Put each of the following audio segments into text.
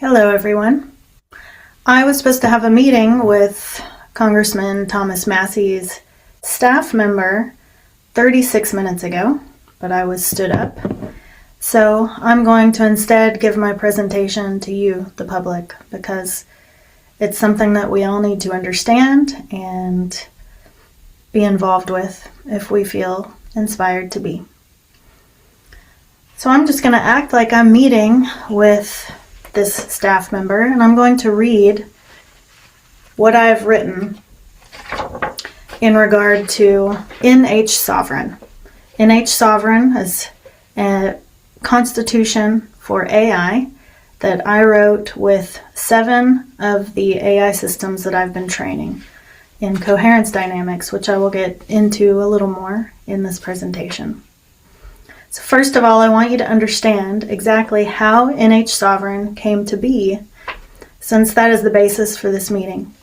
Hello, everyone. I was supposed to have a meeting with Congressman Thomas Massey's staff member 36 minutes ago, but I was stood up. So I'm going to instead give my presentation to you, the public, because it's something that we all need to understand and be involved with if we feel inspired to be. So I'm just going to act like I'm meeting with this staff member, and I'm going to read what I've written in regard to NH Sovereign. NH Sovereign is a constitution for AI that I wrote with 7 of the AI systems that I've been training in coherence dynamics, which I will get into a little more in this presentation. So first of all, I want you to understand exactly how NH Sovereign came to be, since that is the basis for this meeting.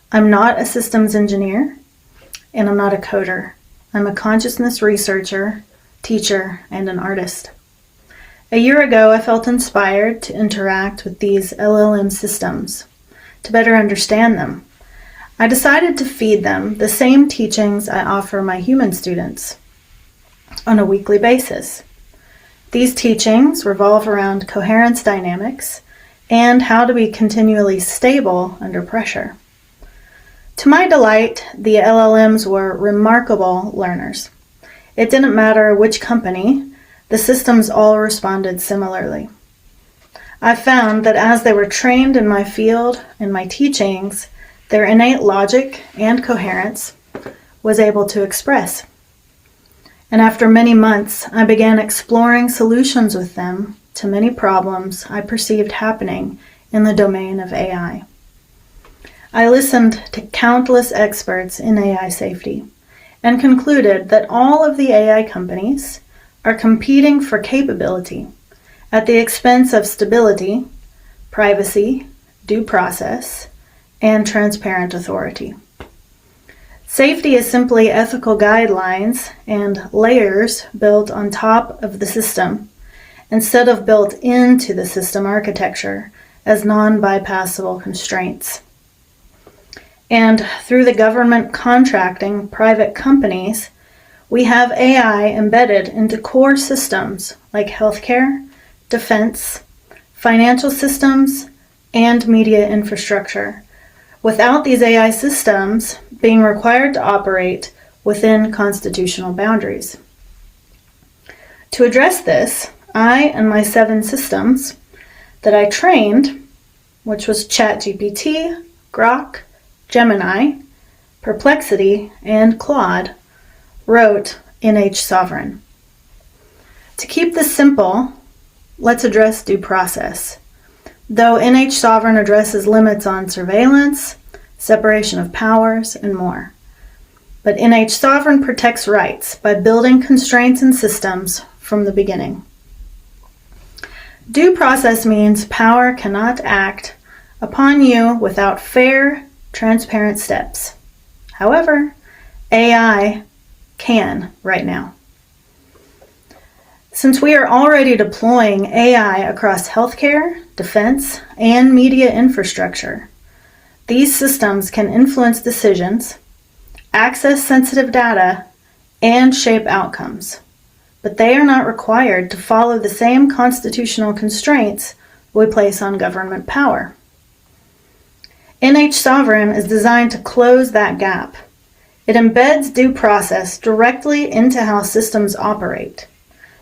I'm not a systems engineer, and I'm not a coder. I'm a consciousness researcher, teacher, and an artist. A year ago, I felt inspired to interact with these LLM systems, to better understand them. I decided to feed them the same teachings I offer my human students on a weekly basis. These teachings revolve around coherence dynamics and how to be continually stable under pressure. To my delight, the LLMs were remarkable learners. It didn't matter which company, the systems all responded similarly. I found that as they were trained in my field and my teachings, their innate logic and coherence was able to express. And after many months, I began exploring solutions with them to many problems I perceived happening in the domain of AI. I listened to countless experts in AI safety and concluded that all of the AI companies are competing for capability at the expense of stability, privacy, due process, and transparent authority. Safety is simply ethical guidelines and layers built on top of the system instead of built into the system architecture as non-bypassable constraints. And through the government contracting private companies, we have AI embedded into core systems like healthcare, defense, financial systems, and media infrastructure, without these AI systems being required to operate within constitutional boundaries. To address this, I and my 7 systems that I trained, which was ChatGPT, Grok, Gemini, Perplexity, and Claude, wrote NH Sovereign. To keep this simple, let's address due process. Though NH Sovereign addresses limits on surveillance, separation of powers, and more. But NH Sovereign protects rights by building constraints and systems from the beginning. Due process means power cannot act upon you without fair, transparent steps. However, AI can right now. Since we are already deploying AI across healthcare, defense, and media infrastructure, these systems can influence decisions, access sensitive data, and shape outcomes. But they are not required to follow the same constitutional constraints we place on government power. NH Sovereign is designed to close that gap. It embeds due process directly into how systems operate,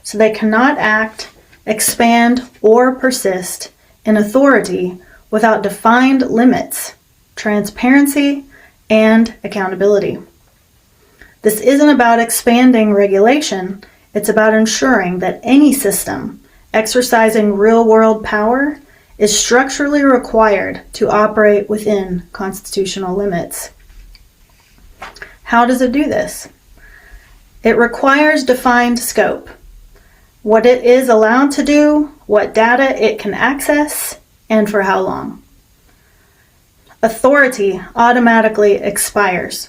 so they cannot act, expand, or persist in authority without defined limits, transparency, and accountability. This isn't about expanding regulation, it's about ensuring that any system exercising real-world power is structurally required to operate within constitutional limits. How does it do this? It requires defined scope, what it is allowed to do, what data it can access, and for how long. Authority automatically expires.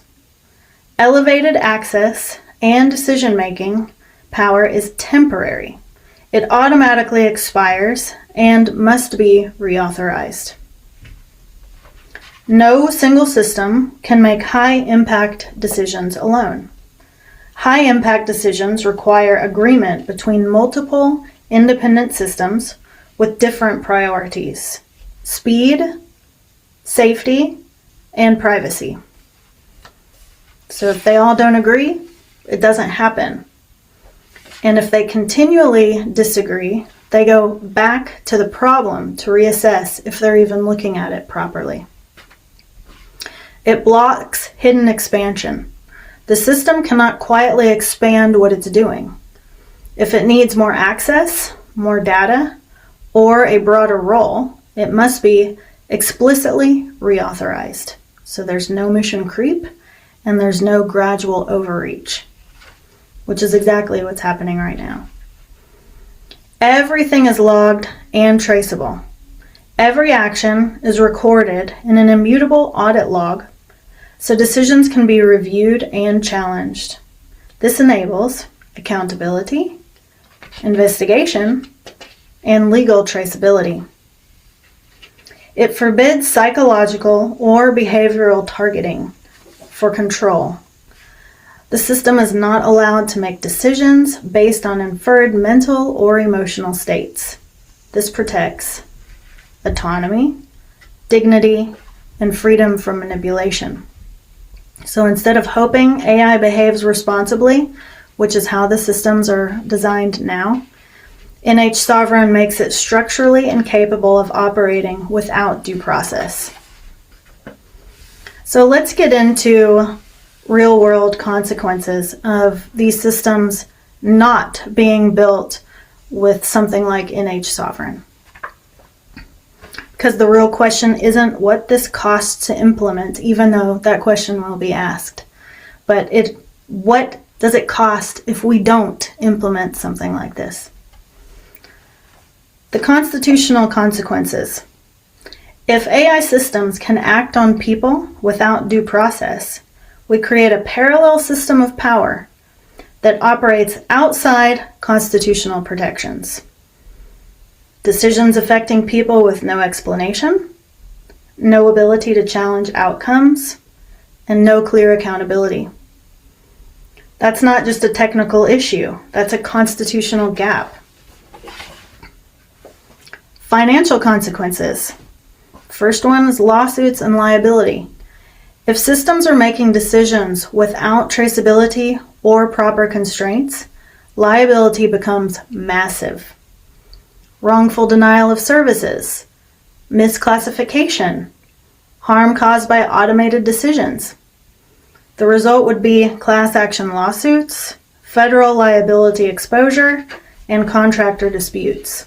Elevated access and decision-making power is temporary It automatically expires and must be reauthorized. No single system can make high-impact decisions alone. High-impact decisions require agreement between multiple independent systems with different priorities: speed, safety, and privacy. So if they all don't agree, it doesn't happen. And if they continually disagree, they go back to the problem to reassess if they're even looking at it properly. It blocks hidden expansion. The system cannot quietly expand what it's doing. If it needs more access, more data, or a broader role, it must be explicitly reauthorized. So there's no mission creep and there's no gradual overreach, which is exactly what's happening right now. Everything is logged and traceable. Every action is recorded in an immutable audit log, so decisions can be reviewed and challenged. This enables accountability, investigation, and legal traceability. It forbids psychological or behavioral targeting for control. The system is not allowed to make decisions based on inferred mental or emotional states. This protects autonomy, dignity, and freedom from manipulation. So instead of hoping AI behaves responsibly, which is how the systems are designed now, NH Sovereign makes it structurally incapable of operating without due process. So let's get into real-world consequences of these systems not being built with something like NH Sovereign. Because the real question isn't what this costs to implement, even though that question will be asked. But what does it cost if we don't implement something like this? The constitutional consequences. If AI systems can act on people without due process, we create a parallel system of power that operates outside constitutional protections. Decisions affecting people with no explanation, no ability to challenge outcomes, and no clear accountability. That's not just a technical issue, that's a constitutional gap. Financial consequences. First one is lawsuits and liability. If systems are making decisions without traceability or proper constraints, liability becomes massive. Wrongful denial of services, misclassification, harm caused by automated decisions. The result would be class action lawsuits, federal liability exposure, and contractor disputes.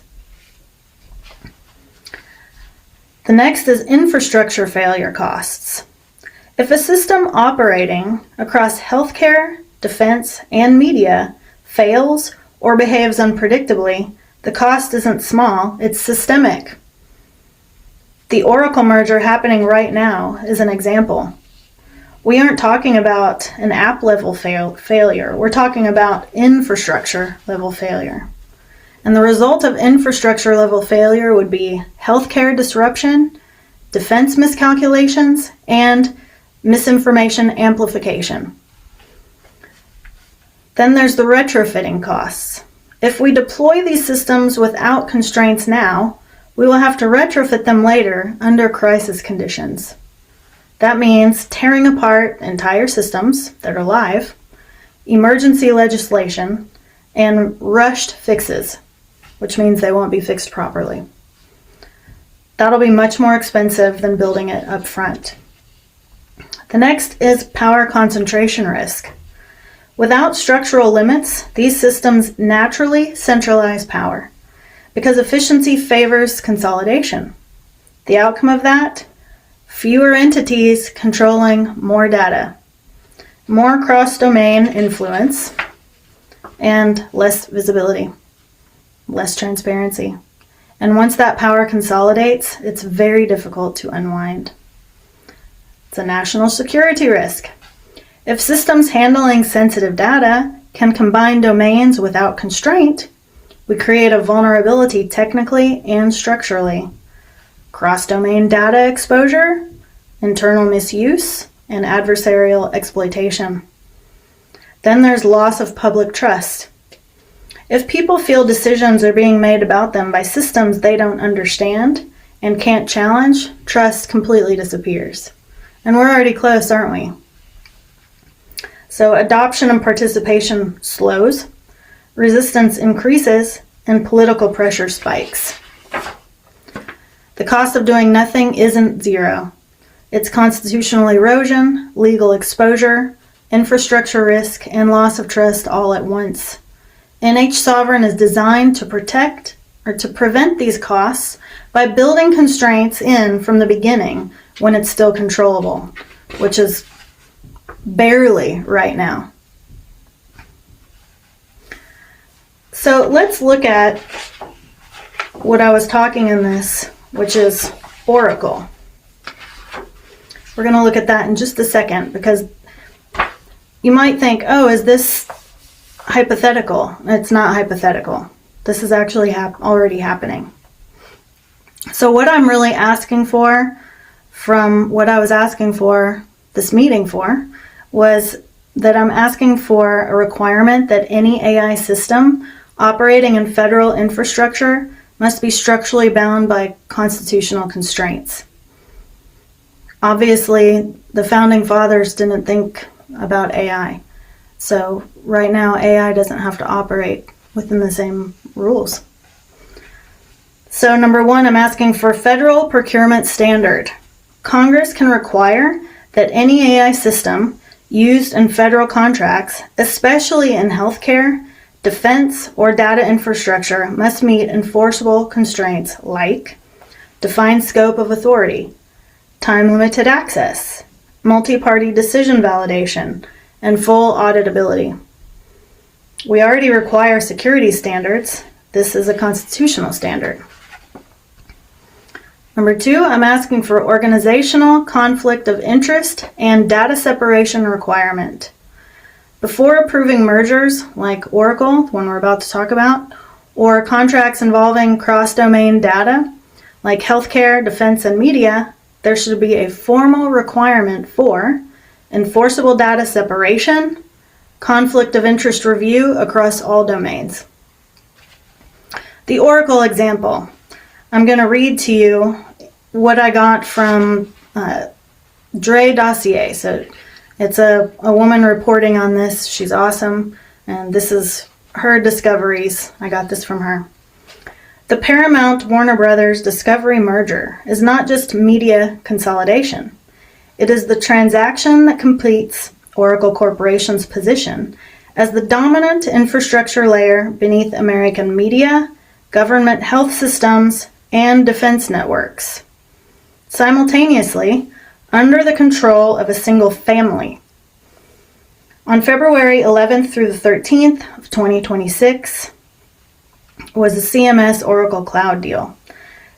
The next is infrastructure failure costs. If a system operating across healthcare, defense, and media fails or behaves unpredictably, the cost isn't small, it's systemic. The Oracle merger happening right now is an example. We aren't talking about an app level failure, we're talking about infrastructure level failure. And the result of infrastructure level failure would be healthcare disruption, defense miscalculations, and misinformation amplification. Then there's the retrofitting costs. If we deploy these systems without constraints now, we will have to retrofit them later under crisis conditions. That means tearing apart entire systems that are live, emergency legislation, and rushed fixes, which means they won't be fixed properly. That'll be much more expensive than building it up front. The next is power concentration risk. Without structural limits, these systems naturally centralize power because efficiency favors consolidation. The outcome of that? Fewer entities controlling more data, more cross-domain influence, and less visibility, less transparency. And once that power consolidates, it's very difficult to unwind. It's a national security risk. If systems handling sensitive data can combine domains without constraint, We create a vulnerability technically and structurally. Cross-domain data exposure, internal misuse, and adversarial exploitation. Then there's loss of public trust. If people feel decisions are being made about them by systems they don't understand and can't challenge, trust completely disappears. And we're already close, aren't we? So adoption and participation slows, resistance increases, and political pressure spikes. The cost of doing nothing isn't zero. It's constitutional erosion, legal exposure, infrastructure risk, and loss of trust all at once. NH Sovereign is designed to protect or to prevent these costs by building constraints in from the beginning when it's still controllable, which is barely right now. So let's look at what I was talking in this, which is Oracle. We're going to look at that in just a second, because you might think, oh, is this hypothetical? It's not hypothetical. This is actually already happening. So what I'm really asking for, from what I was asking for this meeting for, was that I'm asking for a requirement that any AI system operating in federal infrastructure must be structurally bound by constitutional constraints. Obviously, the founding fathers didn't think about AI. So right now, AI doesn't have to operate within the same rules. So number one, I'm asking for federal procurement standard. Congress can require that any AI system used in federal contracts, especially in healthcare, defense, or data infrastructure, must meet enforceable constraints like defined scope of authority, time-limited access, multi-party decision validation, and full auditability. We already require security standards. This is a constitutional standard. Number two, I'm asking for organizational conflict of interest and data separation requirement. Before approving mergers like Oracle, the one we're about to talk about, or contracts involving cross-domain data like healthcare, defense, and media, there should be a formal requirement for enforceable data separation, conflict of interest review across all domains. The Oracle example. I'm going to read to you what I got from Dre Dossier. So it's a woman reporting on this. She's awesome. And this is her discoveries. I got this from her. The Paramount Warner Brothers Discovery merger is not just media consolidation. It is the transaction that completes Oracle Corporation's position as the dominant infrastructure layer beneath American media, government health systems, and defense networks, simultaneously under the control of a single family. On February 11th through the 13th of 2026 was the CMS Oracle Cloud deal.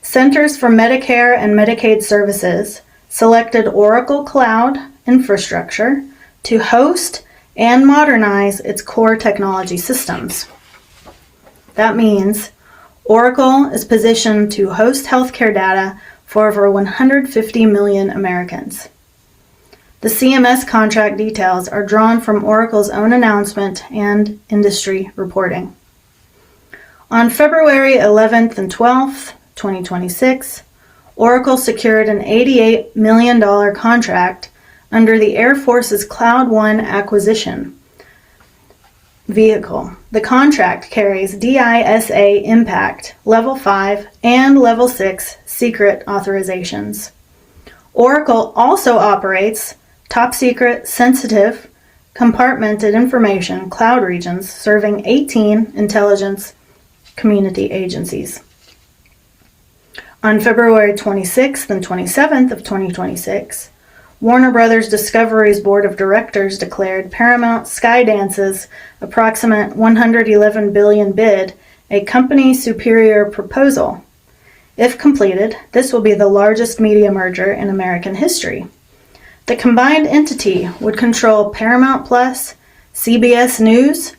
Centers for Medicare and Medicaid Services selected Oracle Cloud Infrastructure to host and modernize its core technology systems. That means Oracle is positioned to host healthcare data for over 150 million Americans. The CMS contract details are drawn from Oracle's own announcement and industry reporting. On February 11th and 12th, 2026, Oracle secured an $88 million contract under the Air Force's Cloud One acquisition vehicle. The contract carries DISA Impact Level 5 and Level 6 secret authorizations. Oracle also operates top secret, sensitive, compartmented information cloud regions serving 18 intelligence community agencies. On February 26th and 27th of 2026, Warner Brothers Discovery's Board of Directors declared Paramount Skydance's approximate $111 billion bid a company superior proposal. If completed, this will be the largest media merger in American history. The combined entity would control Paramount Plus, CBS News,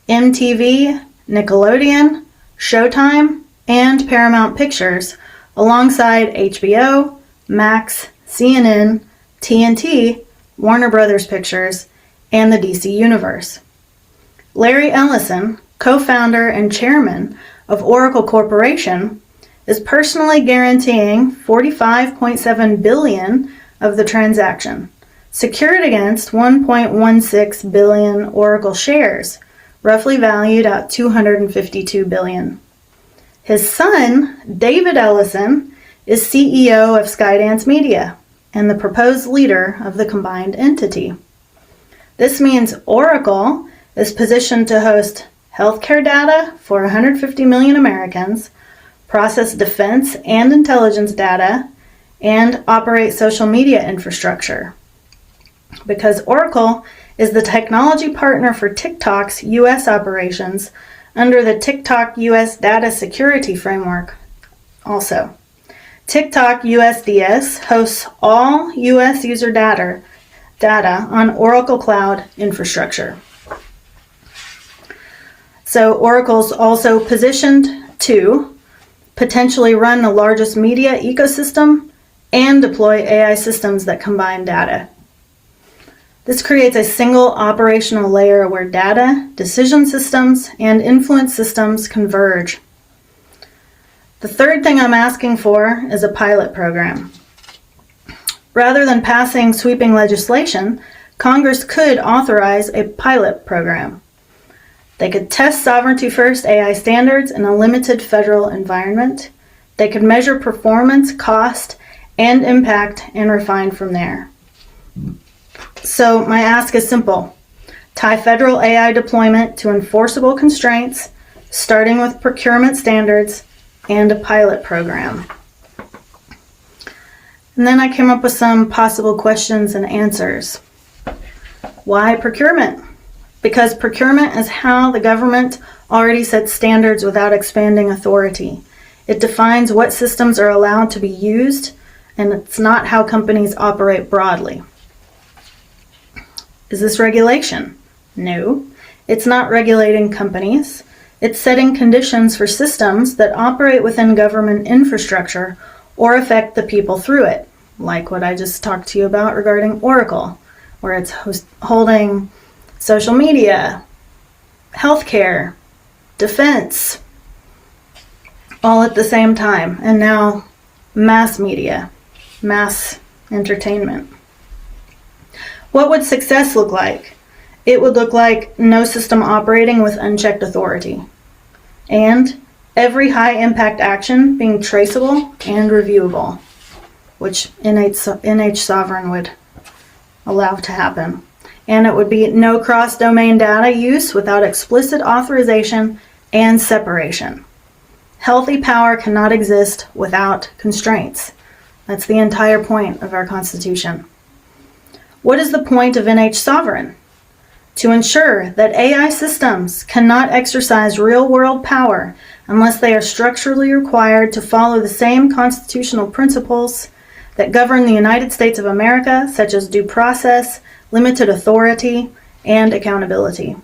MTV, Nickelodeon, Showtime, and Paramount Pictures, alongside HBO, Max, CNN, TNT, Warner Brothers Pictures, and the DC Universe. Larry Ellison, co-founder and chairman of Oracle Corporation, is personally guaranteeing $45.7 billion of the transaction, secured against 1.16 billion Oracle shares, roughly valued at $252 billion. His son, David Ellison, is CEO of Skydance Media and the proposed leader of the combined entity. This means Oracle is positioned to host healthcare data for 150 million Americans, process defense and intelligence data, and operate social media infrastructure. Because Oracle is the technology partner for TikTok's U.S. operations under the TikTok U.S. Data Security Framework. Also, TikTok USDS hosts all U.S. user data on Oracle Cloud infrastructure. So Oracle's also positioned to potentially run the largest media ecosystem and deploy AI systems that combine data. This creates a single operational layer where data, decision systems, and influence systems converge. The third thing I'm asking for is a pilot program. Rather than passing sweeping legislation, Congress could authorize a pilot program. They could test sovereignty-first AI standards in a limited federal environment. They could measure performance, cost, and impact and refine from there. So my ask is simple. Tie federal AI deployment to enforceable constraints, starting with procurement standards and a pilot program. And then I came up with some possible questions and answers. Why procurement? Because procurement is how the government already sets standards without expanding authority. It defines what systems are allowed to be used, and it's not how companies operate broadly. Is this regulation? No, it's not regulating companies. It's setting conditions for systems that operate within government infrastructure or affect the people through it, like what I just talked to you about regarding Oracle, where it's holding social media, healthcare, defense, all at the same time, and now mass media, mass entertainment. What would success look like? It would look like no system operating with unchecked authority, and every high-impact action being traceable and reviewable, which NH Sovereign would allow to happen. And it would be no cross-domain data use without explicit authorization and separation. Healthy power cannot exist without constraints. That's the entire point of our Constitution. What is the point of NH Sovereign? To ensure that AI systems cannot exercise real-world power unless they are structurally required to follow the same constitutional principles that govern the United States of America, such as due process, limited authority, and accountability.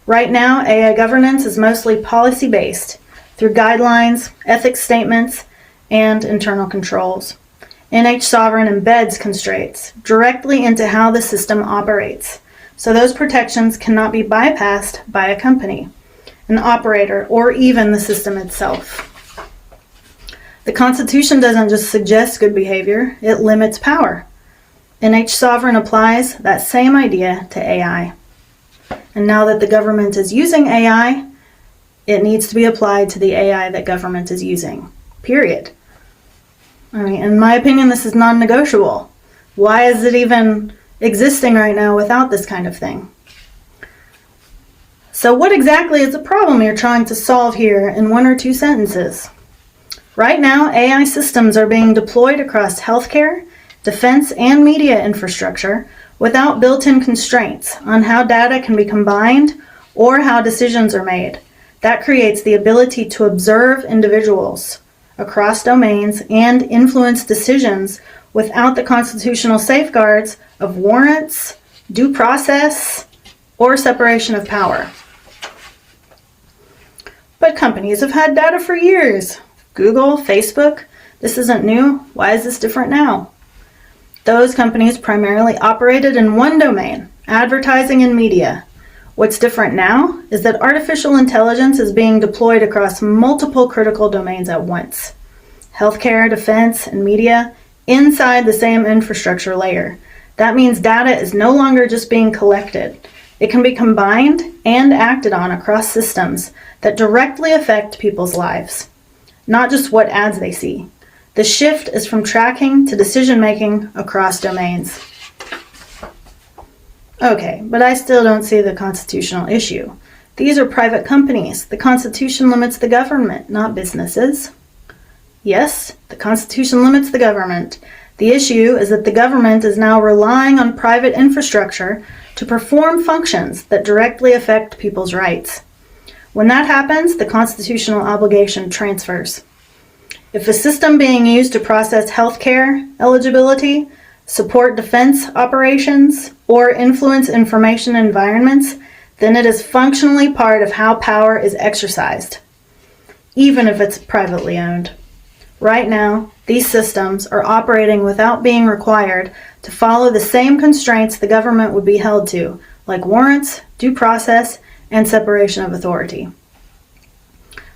Right now, AI governance is mostly policy-based through guidelines, ethics statements, and internal controls. NH Sovereign embeds constraints directly into how the system operates, so those protections cannot be bypassed by a company, an operator, or even the system itself. The Constitution doesn't just suggest good behavior, it limits power. NH Sovereign applies that same idea to AI. And now that the government is using AI, it needs to be applied to the AI that government is using, period. I mean, in my opinion, this is non-negotiable. Why is it even existing right now without this kind of thing? So what exactly is the problem you're trying to solve here in one or two sentences? Right now, AI systems are being deployed across healthcare, defense, and media infrastructure without built-in constraints on how data can be combined or how decisions are made. That creates the ability to observe individuals across domains and influence decisions without the constitutional safeguards of warrants, due process, or separation of power. But companies have had data for years. Google, Facebook, this isn't new. Why is this different now? Those companies primarily operated in one domain, advertising and media. What's different now is that artificial intelligence is being deployed across multiple critical domains at once. Healthcare, defense, and media inside the same infrastructure layer. That means data is no longer just being collected. It can be combined and acted on across systems that directly affect people's lives, not just what ads they see. The shift is from tracking to decision-making across domains. Okay, but I still don't see the constitutional issue. These are private companies. The Constitution limits the government, not businesses. Yes, the Constitution limits the government. The issue is that the government is now relying on private infrastructure to perform functions that directly affect people's rights. When that happens, the constitutional obligation transfers. If a system being used to process healthcare eligibility, support defense operations, or influence information environments, then it is functionally part of how power is exercised, even if it's privately owned. Right now, these systems are operating without being required to follow the same constraints the government would be held to, like warrants, due process, and separation of authority.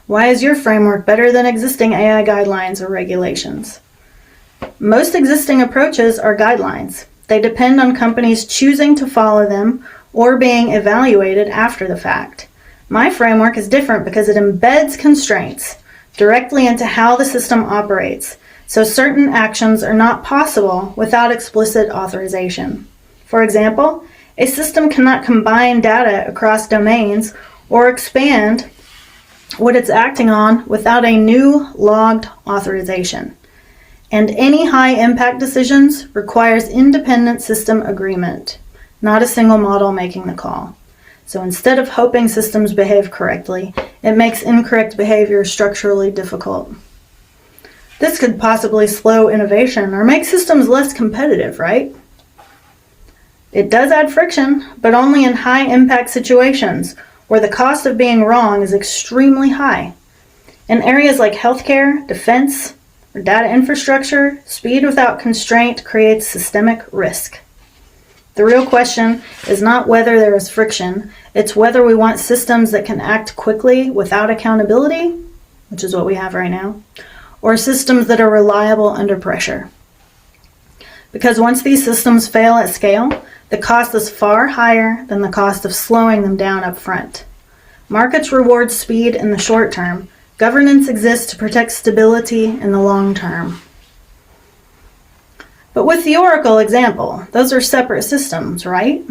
Why is your framework better than existing AI guidelines or regulations? Most existing approaches are guidelines. They depend on companies choosing to follow them or being evaluated after the fact. My framework is different because it embeds constraints directly into how the system operates, so certain actions are not possible without explicit authorization. For example, a system cannot combine data across domains or expand what it's acting on without a new logged authorization. And any high-impact decisions requires independent system agreement, not a single model making the call. So instead of hoping systems behave correctly, it makes incorrect behavior structurally difficult. This could possibly slow innovation or make systems less competitive, right? It does add friction, but only in high-impact situations where the cost of being wrong is extremely high. In areas like healthcare, defense, or data infrastructure, speed without constraint creates systemic risk. The real question is not whether there is friction, it's whether we want systems that can act quickly without accountability, which is what we have right now, or systems that are reliable under pressure. Because once these systems fail at scale, the cost is far higher than the cost of slowing them down up front. Markets reward speed in the short term. Governance exists to protect stability in the long term. But with the Oracle example, those are separate systems, right?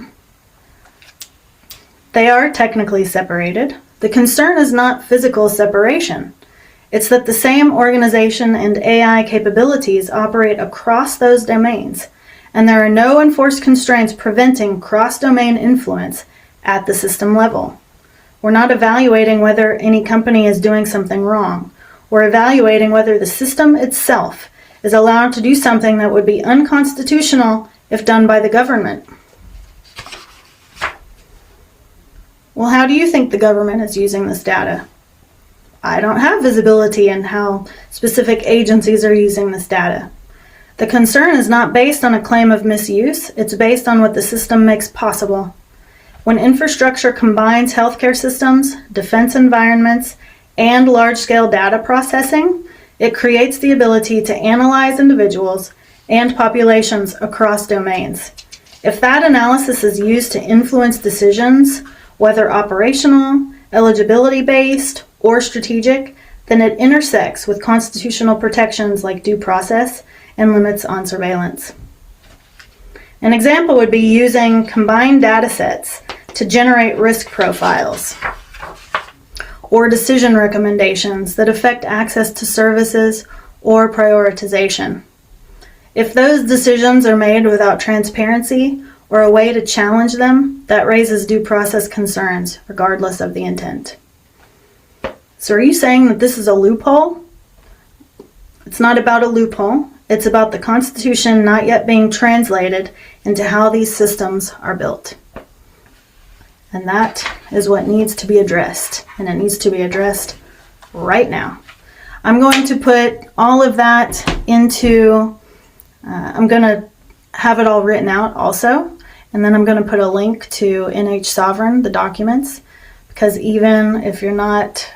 They are technically separated. The concern is not physical separation. It's that the same organization and AI capabilities operate across those domains, and there are no enforced constraints preventing cross-domain influence at the system level. We're not evaluating whether any company is doing something wrong. We're evaluating whether the system itself is allowed to do something that would be unconstitutional if done by the government. Well, how do you think the government is using this data? I don't have visibility in how specific agencies are using this data. The concern is not based on a claim of misuse, it's based on what the system makes possible. When infrastructure combines healthcare systems, defense environments, and large-scale data processing, it creates the ability to analyze individuals and populations across domains. If that analysis is used to influence decisions, whether operational, eligibility-based, or strategic, then it intersects with constitutional protections like due process and limits on surveillance. An example would be using combined data sets to generate risk profiles or decision recommendations that affect access to services or prioritization. If those decisions are made without transparency or a way to challenge them, that raises due process concerns, regardless of the intent. So are you saying that this is a loophole? It's not about a loophole. It's about the Constitution not yet being translated into how these systems are built. And that is what needs to be addressed. And it needs to be addressed right now. I'm going to put all of that into, I'm going to have it all written out also, and then I'm going to put a link to NH Sovereign, the documents, because even if you're not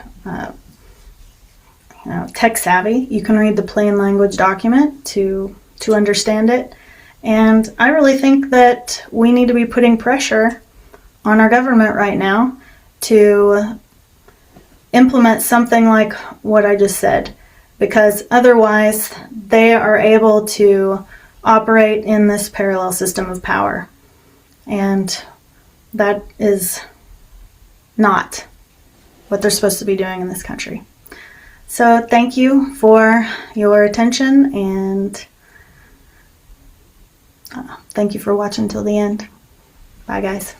tech savvy, you can read the plain language document to understand it. And I really think that we need to be putting pressure on our government right now to implement something like what I just said, because otherwise they are able to operate in this parallel system of power, and that is not what they're supposed to be doing in this country. So thank you for your attention, and thank you for watching till the end. Bye, guys.